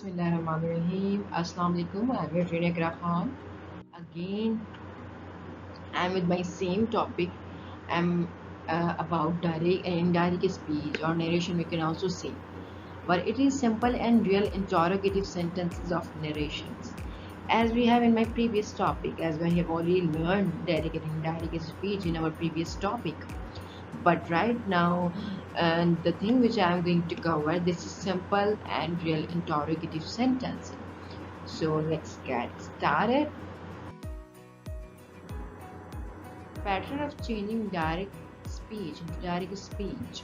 Bismillahirrahmanirrahim. Assalamu alaikum. I'm your trainer Ikra Khan. Again, I'm with my same topic. I'm about direct and indirect speech or narration, we can also say. But it is simple and real interrogative sentences of narrations. As we have in my previous topic, as we have already learned direct and indirect speech in our previous topic. But right now, and the thing which I am going to cover, this is simple and real interrogative sentences. So let's get started. Pattern of changing direct speech into direct speech.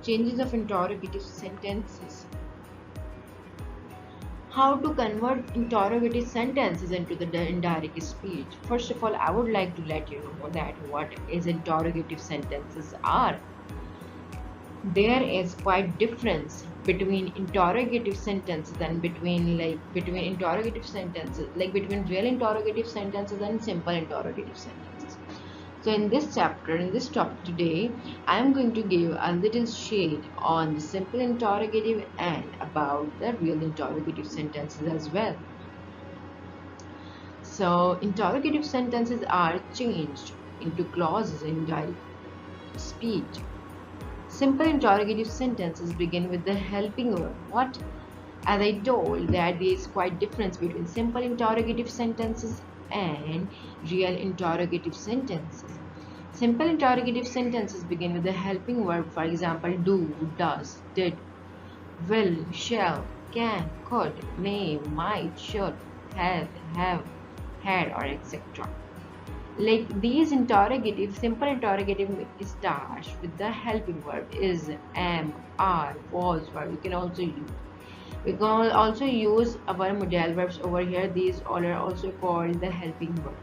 Changes of interrogative sentences. How to convert interrogative sentences into the indirect speech. First of all, I would like to let you know that what is interrogative sentences are. There is quite difference between interrogative sentences and between interrogative sentences, like between real interrogative sentences and simple interrogative sentences. So in this chapter, in this topic today, I am going to give a little shade on the simple interrogative and about the real interrogative sentences as well. So interrogative sentences are changed into clauses in direct speech. Simple interrogative sentences begin with the helping verb. What? As I told that there is quite difference between simple interrogative sentences and real interrogative sentences. Simple interrogative sentences begin with the helping verb, for example, do, does, did, will, shall, can, could, may, might, should, have, had, or etc. Like these interrogative, simple interrogative starts with the helping verb is, am, are, was verb. We can also use our modal verbs over here. These all are also called the helping verb.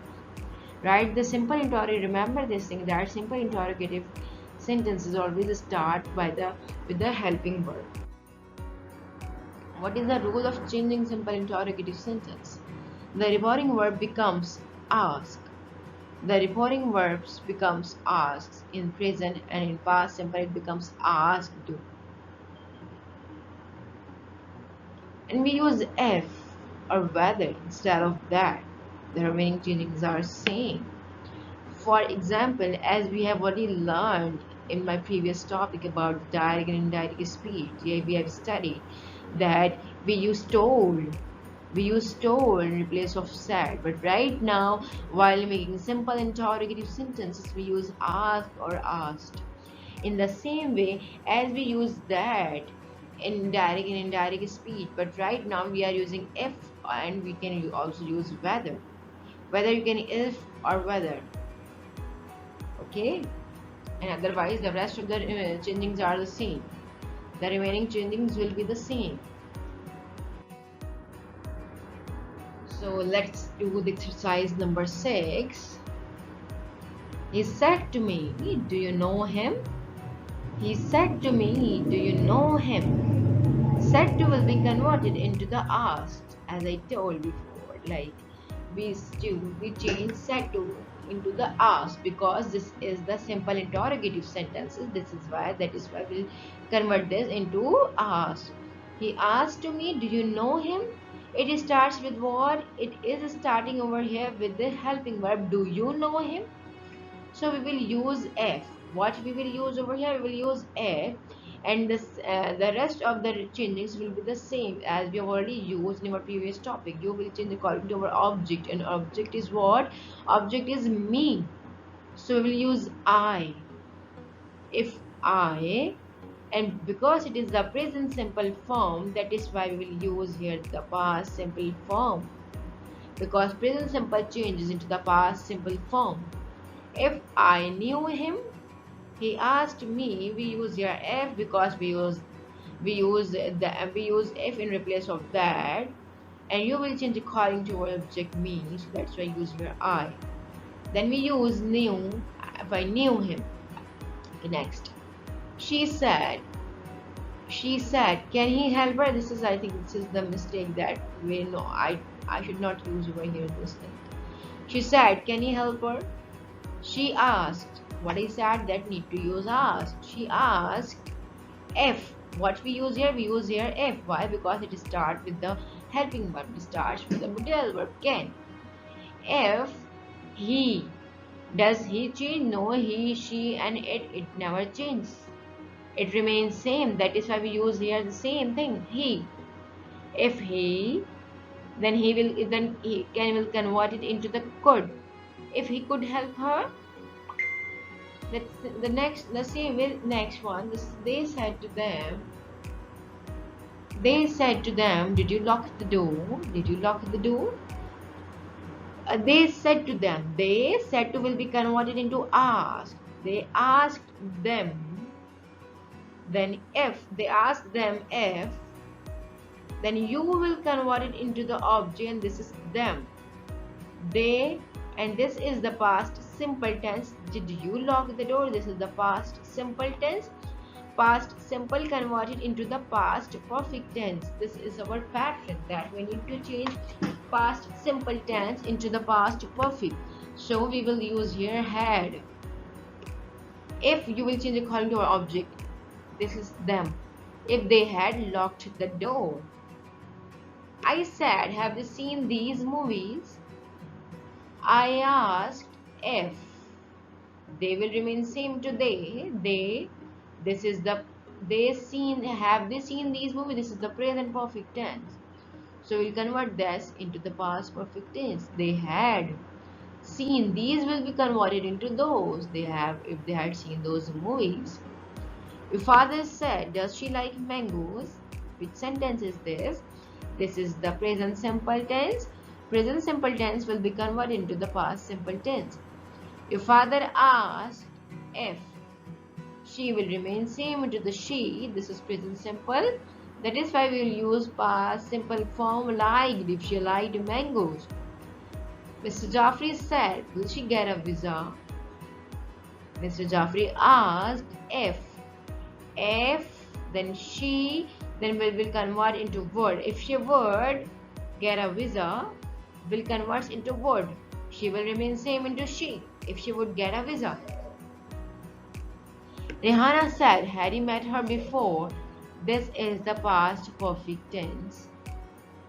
Right? The simple interrogative. Remember this thing that simple interrogative sentences always start with the helping verb. What is the rule of changing simple interrogative sentence? The referring verb becomes ask. The referring verbs becomes asks in present, and in past simple it becomes asked. And we use if or whether instead of that. The remaining changings are same. For example, as we have already learned in my previous topic about direct and indirect speech, we have studied that we use told in replace of said, but right now while making simple interrogative sentences we use ask or asked. In the same way as we use that in direct and indirect speech, but right now we are using if, and we can also use whether you can if or whether. Okay, and otherwise the rest of the changings are the same. The remaining changings will be the same. So let's do the exercise number 6. He said to me, do you know him? He said to me, do you know him? Said to will be converted into the asked, as I told before. Like we change said to into the asked because this is the simple interrogative sentences. That is why we'll convert this into asked. He asked to me, do you know him? It starts with what? It is starting over here with the helping verb. Do you know him? So we will use if. What we will use over here? We will use if, and this the rest of the changes will be the same as we have already used in our previous topic. You will change according to our object, and object is what? Object is me. So we will use I. If I. And because it is the present simple form, that is why we will use here the past simple form, because present simple changes into the past simple form. If I knew him, he asked me. We use here if because we use if in replace of that, and you will change according to what object means. So that's why I use here I. Then we use knew. If I knew him. Okay, next. She said, can he help her? I think this is the mistake that we know. I should not use over here this thing. She said, can he help her? She asked. What is that? That need to use asked. She asked if What we use here? We use here if. Why? Because it starts with the helping verb. It starts with the modal verb can. If he, does he change? No, he, she, and it never changes. It remains same. That is why we use here the same thing. He. If he, then he will convert it into the could. If he could help her, that's the same next one. They said to them. They said to them, "Did you lock the door? Did you lock the door?" They said to them. They said to will be converted into asked. They asked them. Then if they asked them if, then you will convert it into the object, and this is them. They, and this is the past simple tense. Did you lock the door? This is the past simple tense. Past simple converted into the past perfect tense. This is our pattern that we need to change past simple tense into the past perfect. So we will use here had. If you will change according to our object, this is them. If they had locked the door. I said, have you seen these movies? I asked if. They will remain same to they. They. This is the they seen. Have they seen these movies? This is the present perfect tense. So we'll convert this into the past perfect tense. They had seen. These will be converted into those. They have, if they had seen those movies. Your father said, does she like mangoes? Which sentence is this? This is the present simple tense. Present simple tense will be converted into the past simple tense. Your father asked if. She will remain same into the she. This is present simple. That is why we will use past simple form liked. If she liked mangoes. Mr. Jaffrey said, will she get a visa? Mr. Jaffrey asked if. If, then she, then will convert into would. If she would get a visa, will convert into would. She will remain same into she if she would get a visa. Rihanna said, Harry met her before. This is the past perfect tense.